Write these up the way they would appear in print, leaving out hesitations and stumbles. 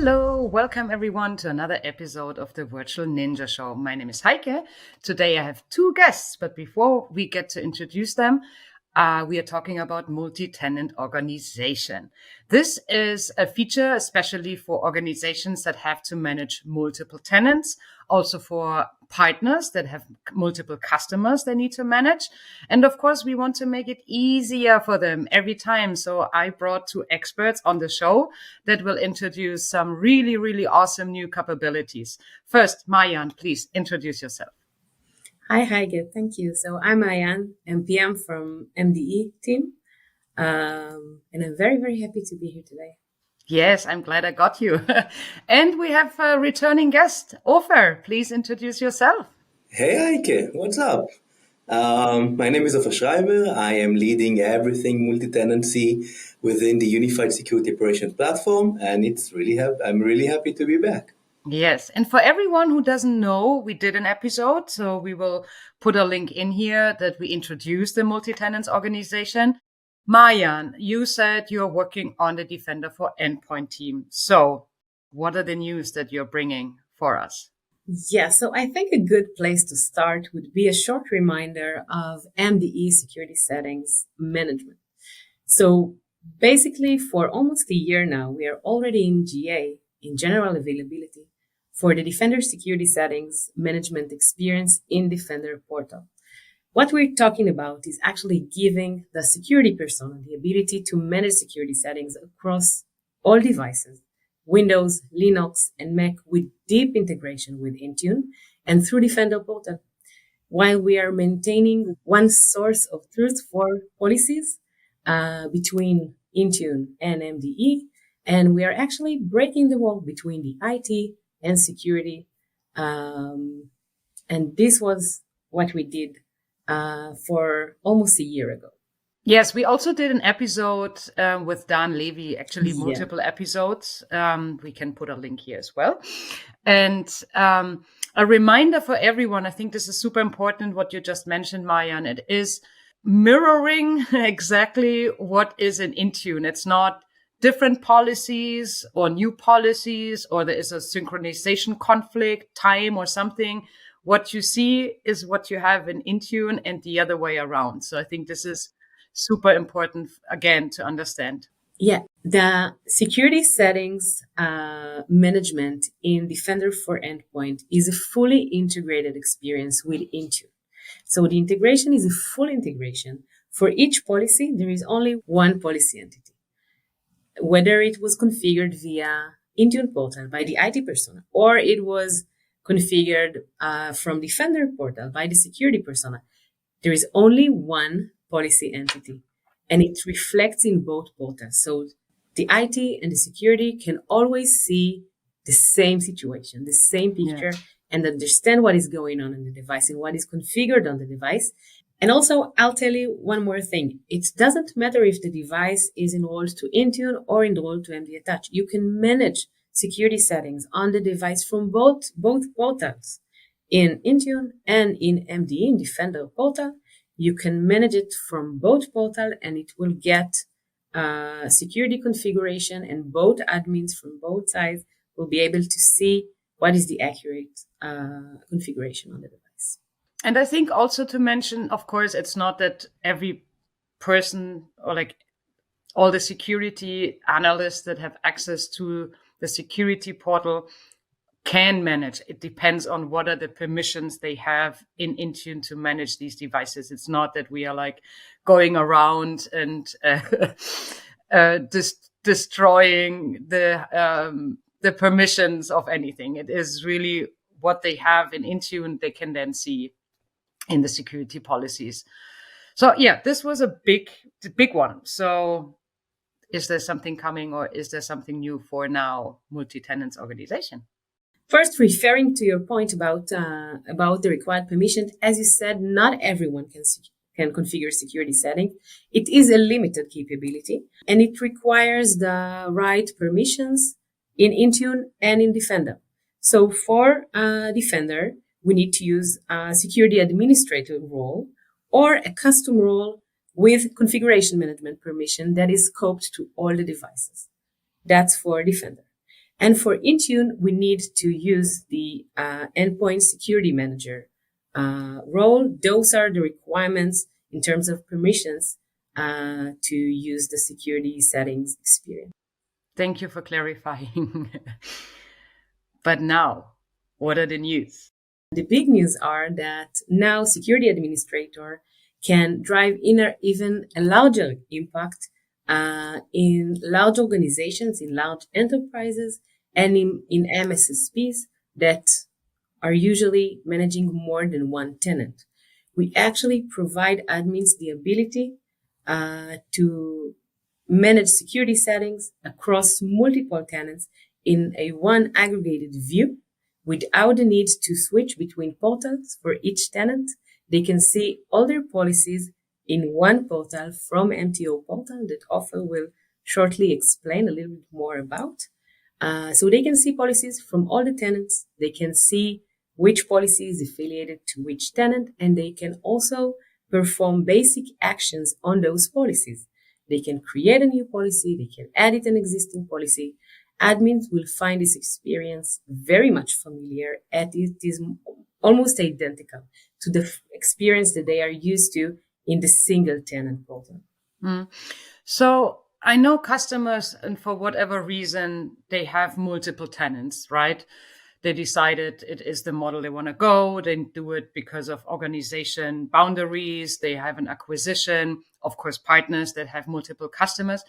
Hello, welcome everyone to another episode of the Virtual Ninja Show. My name is Heike. Today I have two guests, but before we get to introduce them, we are talking about multi-tenant organization. This is a feature especially for organizations that have to manage multiple tenants, also for partners that have multiple customers they need to manage. And of course, we want to make it easier for them every time. So I brought two experts on the show that will introduce some really, really awesome new capabilities. First, Maayan, please introduce yourself. Hi, Heike. Thank you. So I'm Maayan, MPM from MDE team. And I'm very, very happy to be here today. Yes, I'm glad I got you. And we have a returning guest, Ofer. Please introduce yourself. Hey Heike, what's up? My name is Ofer Schreiber. I am leading everything multi-tenancy within the Unified Security Operations Platform, and I'm really happy to be back. Yes. And for everyone who doesn't know, we did an episode, so we will put a link in here that we introduced the multi-tenants organization. Maayan, you said you're working on the Defender for Endpoint team. So what are the news that you're bringing for us? Yeah, so I think a good place to start would be a short reminder of MDE security settings management. So basically, for almost a year now, we are already in GA, in general availability, for the Defender security settings management experience in Defender portal. What we're talking about is actually giving the security persona the ability to manage security settings across all devices, Windows, Linux, and Mac, with deep integration with Intune and through Defender portal, while we are maintaining one source of truth for policies between Intune and MDE. And we are actually breaking the wall between the IT and security. And this was what we did for almost a year ago. Yes, we also did an episode with Dan Levy, actually multiple episodes. We can put a link here as well. And a reminder for everyone, I think this is super important what you just mentioned, Maayan. It is mirroring exactly what is in Intune. It's not different policies or new policies, or there is a synchronization conflict, time or something. What you see is what you have in Intune and the other way around. So I think this is super important, again, to understand. Yeah, the security settings management in Defender for Endpoint is a fully integrated experience with Intune. So the integration is a full integration. For each policy, there is only one policy entity. Whether it was configured via Intune portal by the IT persona, or it was configured from Defender portal by the security persona, there is only one policy entity, and it reflects in both portals. So the IT and the security can always see the same situation, the same picture, and understand what is going on in the device and what is configured on the device. And also, I'll tell you one more thing. It doesn't matter if the device is enrolled to Intune or enrolled to MD Attach. You can manage security settings on the device from both portals. In Intune and in MDE, in Defender portal, you can manage it from both portals, and it will get security configuration, and both admins from both sides will be able to see what is the accurate configuration on the device. And I think also to mention, of course, it's not that every person or like all the security analysts that have access to the security portal can manage. It depends on what are the permissions they have in Intune to manage these devices. It's not that we are like going around and destroying the permissions of anything. It is really what they have in Intune they can then see in the security policies. So yeah, this was a big one. So is there something coming, or is there something new for now multi-tenants organization? First, referring to your point about the required permission, as you said, not everyone can configure security settings. It is a limited capability, and it requires the right permissions in Intune and in Defender. So for Defender, we need to use a security administrator role or a custom role with configuration management permission that is scoped to all the devices. That's for Defender. And for Intune, we need to use the Endpoint Security Manager role. Those are the requirements in terms of permissions to use the security settings experience. Thank you for clarifying. But now, what are the news? The big news are that now security administrator can drive even a larger impact in large organizations, in large enterprises, and in MSSPs that are usually managing more than one tenant. We actually provide admins the ability to manage security settings across multiple tenants in a one aggregated view without the need to switch between portals for each tenant. They can see all their policies in one portal from MTO portal that Ofer will shortly explain a little bit more about. So they can see policies from all the tenants. They can see which policy is affiliated to which tenant, and they can also perform basic actions on those policies. They can create a new policy. They can edit an existing policy. Admins will find this experience very much familiar, and it is almost identical to the experience that they are used to in the single tenant portal. So I know customers, and for whatever reason, they have multiple tenants, right? They decided it is the model they want to go. They do it because of organization boundaries. They have an acquisition, of course, partners that have multiple customers.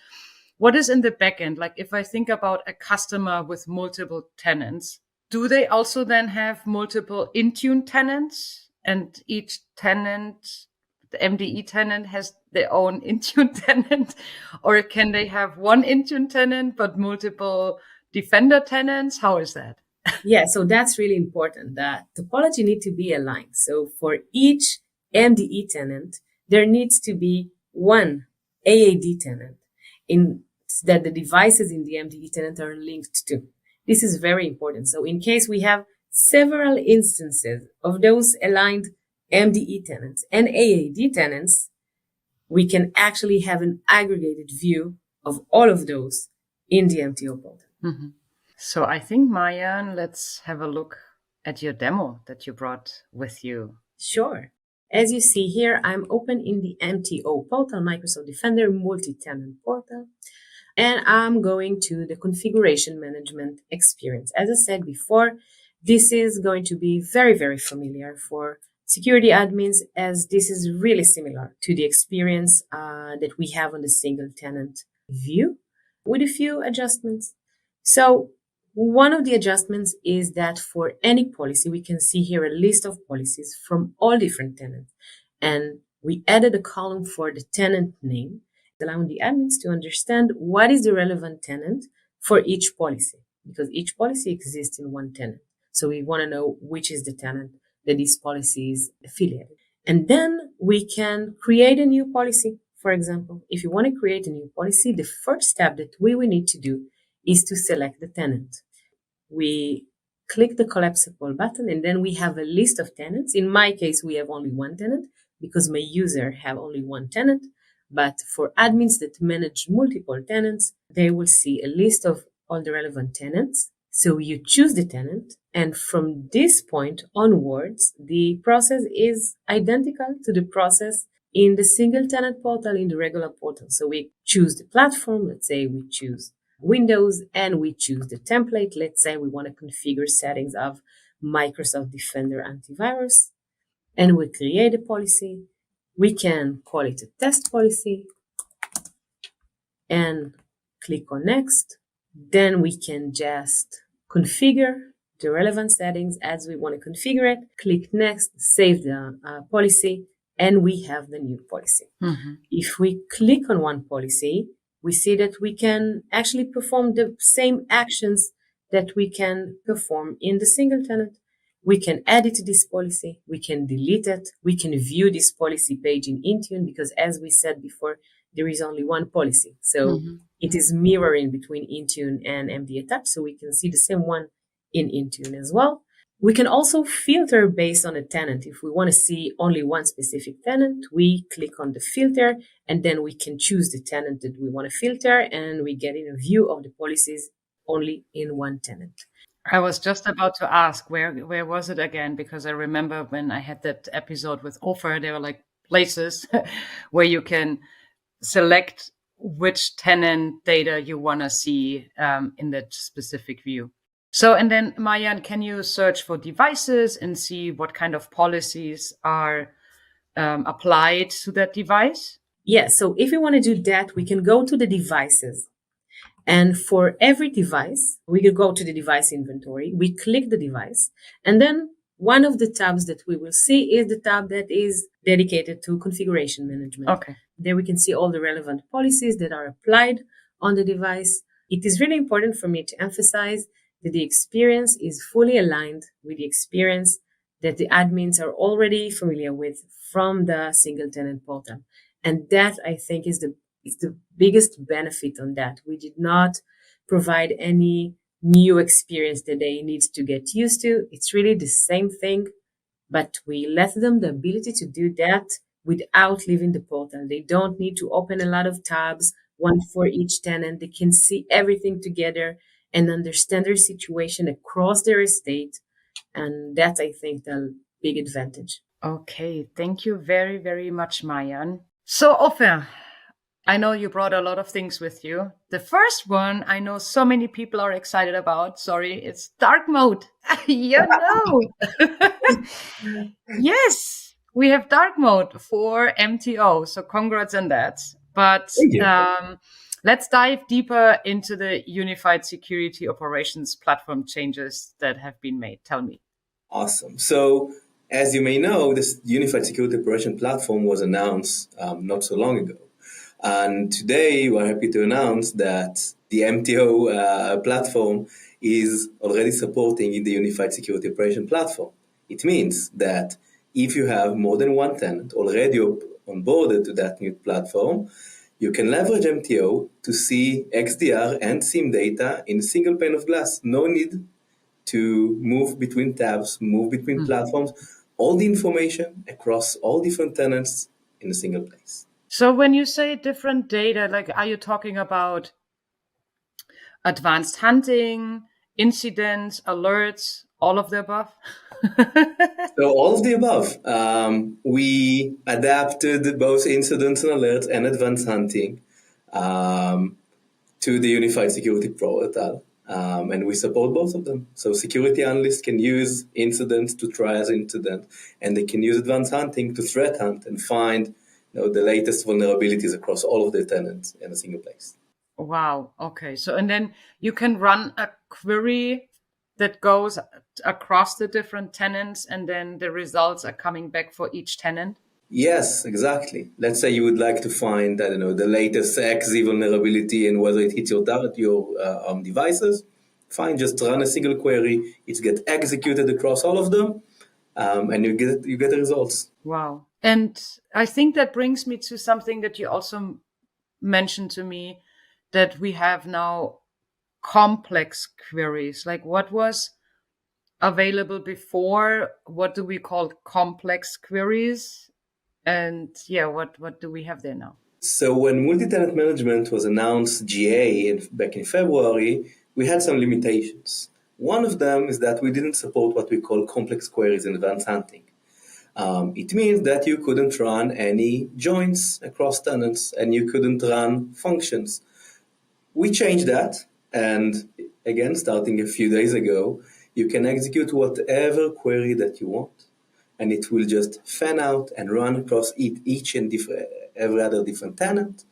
What is in the back end? Like if I think about a customer with multiple tenants, do they also then have multiple Intune tenants, and each tenant, the MDE tenant, has their own Intune tenant? Or can they have one Intune tenant but multiple Defender tenants? How is that? Yeah, so that's really important. That topology need to be aligned. So for each MDE tenant, there needs to be one AAD tenant in that the devices in the MDE tenant are linked to. This is very important. So in case we have several instances of those aligned MDE tenants and AAD tenants, we can actually have an aggregated view of all of those in the MTO portal. Mm-hmm. So I think, Maayan, let's have a look at your demo that you brought with you. Sure. As you see here, I'm open in the MTO portal, Microsoft Defender multi-tenant portal, and I'm going to the configuration management experience. As I said before, this is going to be very, very familiar for security admins, as this is really similar to the experience that we have on the single tenant view with a few adjustments. So one of the adjustments is that for any policy, we can see here a list of policies from all different tenants. And we added a column for the tenant name, allowing the admins to understand what is the relevant tenant for each policy, because each policy exists in one tenant. So we want to know which is the tenant that this policy is affiliated. And then we can create a new policy. For example, if you want to create a new policy, the first step that we will need to do is to select the tenant. We click the collapsible button, and then we have a list of tenants. In my case, we have only one tenant because my user have only one tenant. But for admins that manage multiple tenants, they will see a list of all the relevant tenants. So you choose the tenant, and from this point onwards, the process is identical to the process in the single tenant portal, in the regular portal. So we choose the platform. Let's say we choose Windows, and we choose the template. Let's say we want to configure settings of Microsoft Defender antivirus, and we create a policy. We can call it a test policy and click on next. Then we can just configure the relevant settings as we want to configure it. Click next, save the policy, and we have the new policy. Mm-hmm. If we click on one policy, we see that we can actually perform the same actions that we can perform in the single tenant. We can edit this policy, we can delete it, we can view this policy page in Intune, because as we said before, there is only one policy. So it is mirroring between Intune and MD attached, so we can see the same one in Intune as well. We can also filter based on a tenant. If we want to see only one specific tenant, we click on the filter, and then we can choose the tenant that we want to filter, and we get in a view of the policies only in one tenant. I was just about to ask where was it again? Because I remember when I had that episode with Ofer, there were like places where you can select which tenant data you want to see in that specific view. So, and then Maayan, can you search for devices and see what kind of policies are applied to that device? Yeah, so if you want to do that, we can go to the devices. And for every device, we can go to the device inventory. We click the device, and then one of the tabs that we will see is the tab that is dedicated to configuration management. Okay. There we can see all the relevant policies that are applied on the device. It is really important for me to emphasize that the experience is fully aligned with the experience that the admins are already familiar with from the single tenant portal. And that, I think, is the biggest benefit on that. We did not provide any new experience that they need to get used to. It's really the same thing, but we let them the ability to do that without leaving the portal. They don't need to open a lot of tabs, one for each tenant. They can see everything together and understand their situation across their estate. And that's, I think, the big advantage. Okay, thank you very, very much, Maayan. So, Ofer, I know you brought a lot of things with you. The first one I know so many people are excited about. Sorry, it's dark mode. You know. Yes, we have dark mode for MTO. So congrats on that. But let's dive deeper into the unified security operations platform changes that have been made. Tell me. Awesome. So as you may know, this unified security operation platform was announced not so long ago. And today we're happy to announce that the MTO platform is already supporting in the unified security operation platform. It means that if you have more than one tenant already onboarded to that new platform, you can leverage MTO to see XDR and SIEM data in a single pane of glass. No need to move between tabs, move between platforms, all the information across all different tenants in a single place. So when you say different data, like, are you talking about advanced hunting, incidents, alerts, all of the above? So all of the above. We adapted both incidents and alerts and advanced hunting to the unified security portal. And we support both of them. So security analysts can use incidents to triage incident, and they can use advanced hunting to threat hunt and find the latest vulnerabilities across all of the tenants in a single place. Wow. Okay. So, and then you can run a query that goes across the different tenants, and then the results are coming back for each tenant? Yes, exactly. Let's say you would like to find, I don't know, the latest XZ vulnerability and whether it hits your devices. Fine, just run a single query. It gets executed across all of them, and you get the results. Wow. And I think that brings me to something that you also mentioned to me, that we have now complex queries. Like, what was available before? What do we call complex queries? And yeah, what do we have there now? So when multi-tenant management was announced GA back in February, we had some limitations. One of them is that we didn't support what we call complex queries in advanced hunting. It means that you couldn't run any joins across tenants and you couldn't run functions. We changed that, and again, starting a few days ago, you can execute whatever query that you want, and it will just fan out and run across each and every other different tenant.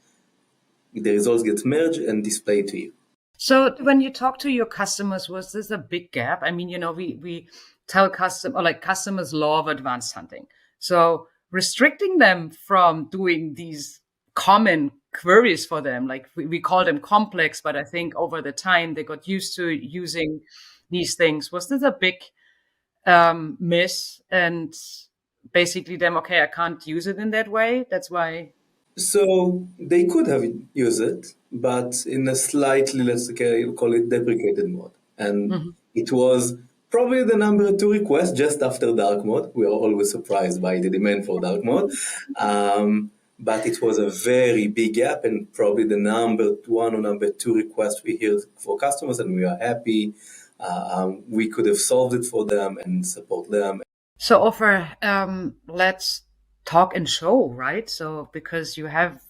The results get merged and displayed to you. So when you talk to your customers, was this a big gap? I mean, we tell customers love advanced hunting. So restricting them from doing these common queries for them, like we call them complex, but I think over the time they got used to using these things. Was this a big miss? And basically them, okay, I can't use it in that way. That's why. So they could have used it, but in a slightly, let's call it deprecated mode. And it was probably the number 2 request just after dark mode. We are always surprised by the demand for dark mode. but it was a very big gap and probably the number one or number two request we hear for customers, and we are happy we could have solved it for them and support them. So, Ofer, let's talk and show, right? So, because you have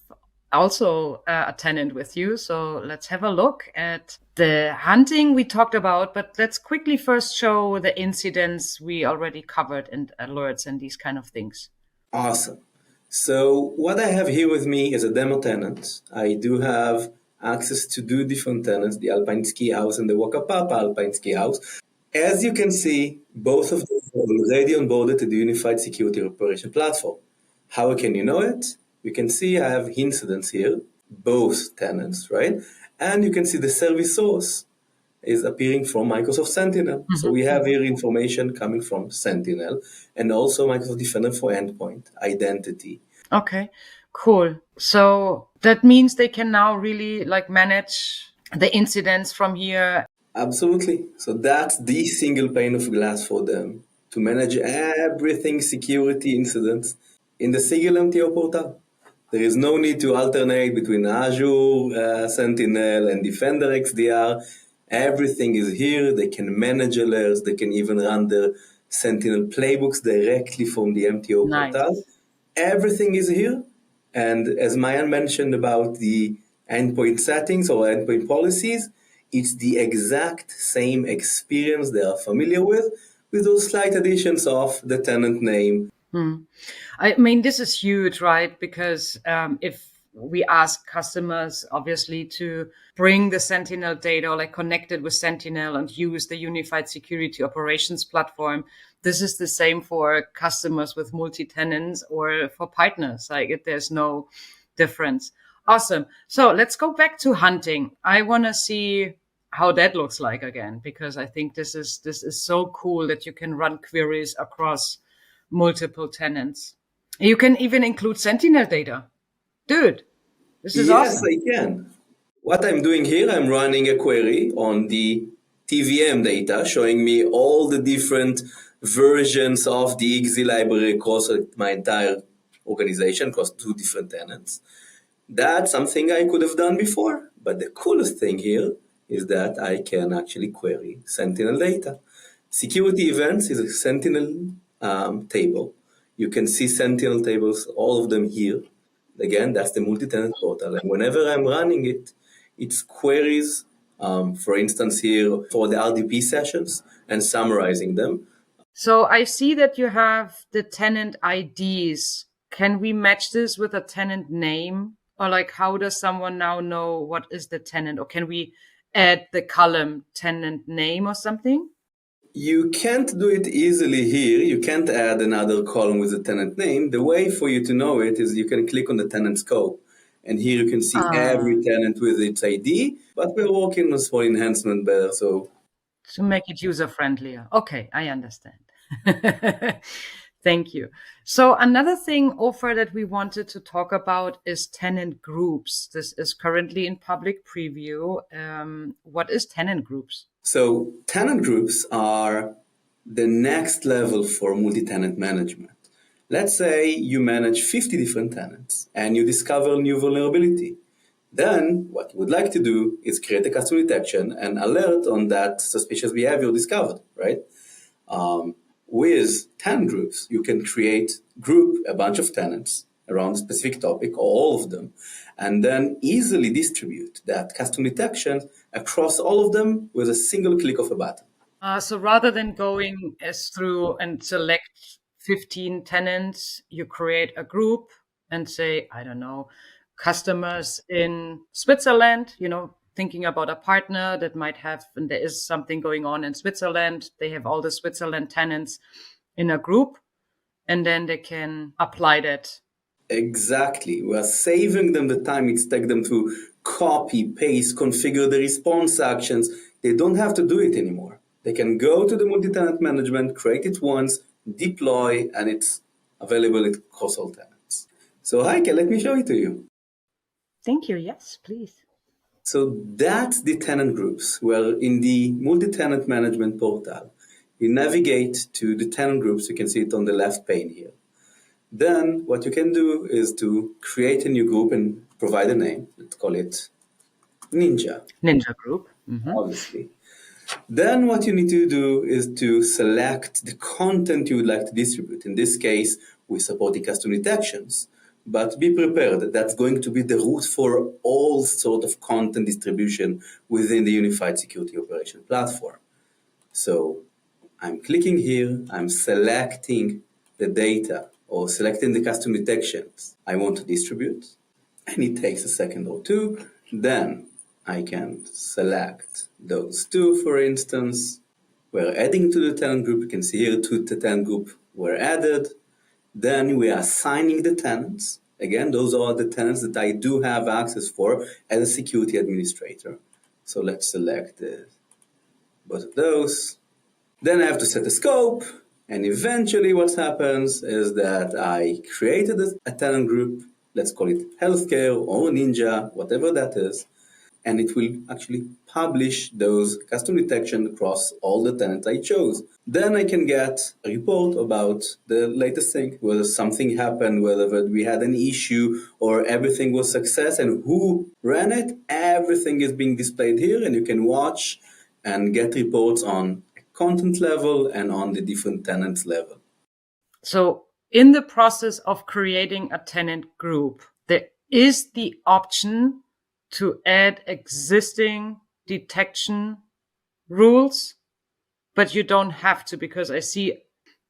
also a tenant with you, so let's have a look at the hunting we talked about, but let's quickly first show the incidents we already covered and alerts and these kind of things. Awesome. So what I have here with me is a demo tenant. I do have access to two different tenants, the Alpine Ski House and the Waka Papa Alpine Ski House. As you can see, both of them are already onboarded to the Unified Security Operation Platform. How can you know it? You can see I have incidents here, both tenants, right? And you can see the service source is appearing from Microsoft Sentinel. Mm-hmm. So we have here information coming from Sentinel and also Microsoft Defender for Endpoint, identity. Okay, cool. So that means they can now really manage the incidents from here. Absolutely. So that's the single pane of glass for them to manage everything security incidents in the single MTO portal. There is no need to alternate between Azure, Sentinel, and Defender XDR. Everything is here. They can manage alerts. They can even run their Sentinel playbooks directly from the MTO portal. Everything is here. And as Maayan mentioned about the endpoint settings or endpoint policies, it's the exact same experience they are familiar with those slight additions of the tenant name. I mean, this is huge, right? Because if we ask customers, obviously, to bring the Sentinel data, connected with Sentinel and use the Unified Security Operations Platform, this is the same for customers with multi-tenants or for partners. There's no difference. Awesome. So let's go back to hunting. I want to see how that looks like again, because I think this is so cool that you can run queries across multiple tenants. You can even include Sentinel data. Dude, this is awesome. Yes, I can. What I'm doing here, I'm running a query on the TVM data, showing me all the different versions of the XZ library across my entire organization, across two different tenants. That's something I could have done before, but the coolest thing here is that I can actually query Sentinel data. Security events is a Sentinel table. You can see Sentinel tables, all of them here. Again, that's the multi-tenant portal. And whenever I'm running it, it's queries, for instance here, for the RDP sessions and summarizing them. So I see that you have the tenant IDs. Can we match this with a tenant name? Or how does someone now know what is the tenant? Or can we add the column tenant name or something? You can't do it easily here. You can't add another column with the tenant name. The way for you to know it is you can click on the tenant scope. And here you can see every tenant with its ID, but we're working on small enhancement better. So to make it user-friendlier. Okay, I understand. Thank you. So another thing, Ofer, that we wanted to talk about is tenant groups. This is currently in public preview. What is tenant groups? So tenant groups are the next level for multi-tenant management. Let's say you manage 50 different tenants and you discover a new vulnerability. Then what you would like to do is create a custom detection and alert on that suspicious behavior discovered, right? With tenant groups, you can group a bunch of tenants around a specific topic or all of them, and then easily distribute that custom detection across all of them with a single click of a button. So rather than going through and select 15 tenants, you create a group and say, I don't know, customers in Switzerland, thinking about a partner that might have, and there is something going on in Switzerland. They have all the Switzerland tenants in a group, and then they can apply that. Exactly. We are saving them the time it takes them to copy, paste, configure the response actions. They don't have to do it anymore. They can go to the multi-tenant management, create it once, deploy, and it's available across all tenants. So Heike, let me show it to you. Thank you. Yes, please. So that's the tenant groups, where in the multi-tenant management portal, you navigate to the tenant groups. You can see it on the left pane here. Then what you can do is to create a new group and provide a name. Let's call it Ninja, Ninja group. obviously. Then what you need to do is to select the content you would like to distribute. In this case, we support the custom detections, but be prepared that that's going to be the root for all sort of content distribution within the Unified Security Operation Platform. So I'm clicking here, I'm selecting the data or selecting the custom detections I want to distribute, and it takes a second or two. Then I can select those two, for instance. We're adding to the tenant group. You can see here two to tenant group were added. Then we are assigning the tenants. Again, those are the tenants that I do have access for as a security administrator. So let's select both of those. Then I have to set a scope. And eventually what happens is that I created a tenant group. Let's call it healthcare or Ninja, whatever that is. And it will actually publish those custom detection across all the tenants I chose. Then I can get a report about the latest thing, whether something happened, whether we had an issue or everything was success and who ran it. Everything is being displayed here and you can watch and get reports on a content level and on the different tenants level. So in the process of creating a tenant group, there is the option to add existing detection rules, but you don't have to, because I see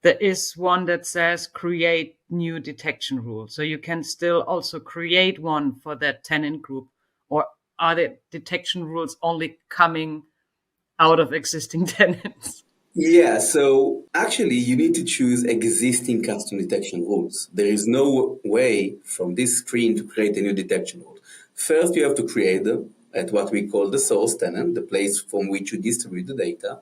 there is one that says create new detection rule. So you can still also create one for that tenant group, or are the detection rules only coming out of existing tenants? Yeah, so actually you need to choose existing custom detection rules. There is no way from this screen to create a new detection rule. First, you have to create them at what we call the source tenant, the place from which you distribute the data.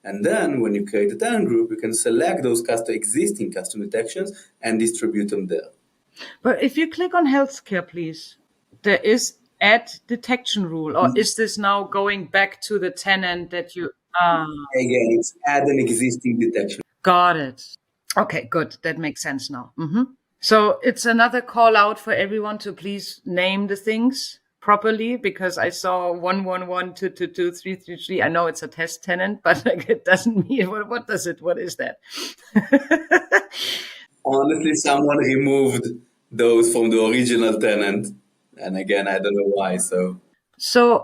And then when you create a tenant group, you can select those existing custom detections and distribute them there. But if you click on healthcare, please, there is add detection rule, or is this now going back to the tenant that you... Again, it's add an existing detection. Got it. Okay, good. That makes sense now. So it's another call out for everyone to please name the things properly, because I saw 111, 222, 333. I know it's a test tenant, but like, it doesn't mean what does it? What is that? Honestly, someone removed those from the original tenant. And again, I don't know why. So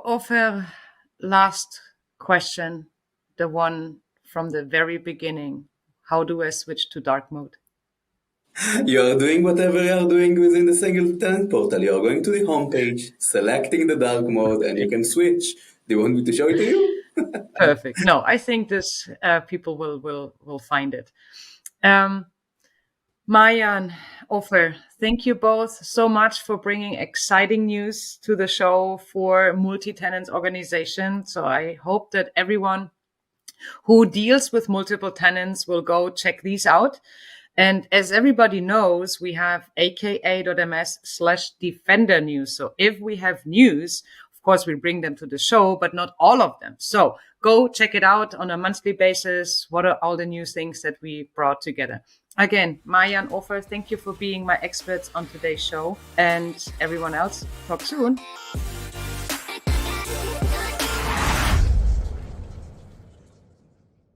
Ofer, last question, the one from the very beginning. How do I switch to dark mode? You are doing whatever you are doing within the single tenant portal. You are going to the homepage, selecting the dark mode, and you can switch. Do you want me to show it to you? Perfect. No, I think this people will find it. Maayan, Ofer, thank you both so much for bringing exciting news to the show for multi-tenant organization. So I hope that everyone who deals with multiple tenants will go check these out. And as everybody knows, we have aka.ms/Defender news. So if we have news, of course, we bring them to the show, but not all of them. So go check it out on a monthly basis. What are all the new things that we brought together? Again, Maayan, Ofer, thank you for being my experts on today's show. And everyone else, talk soon.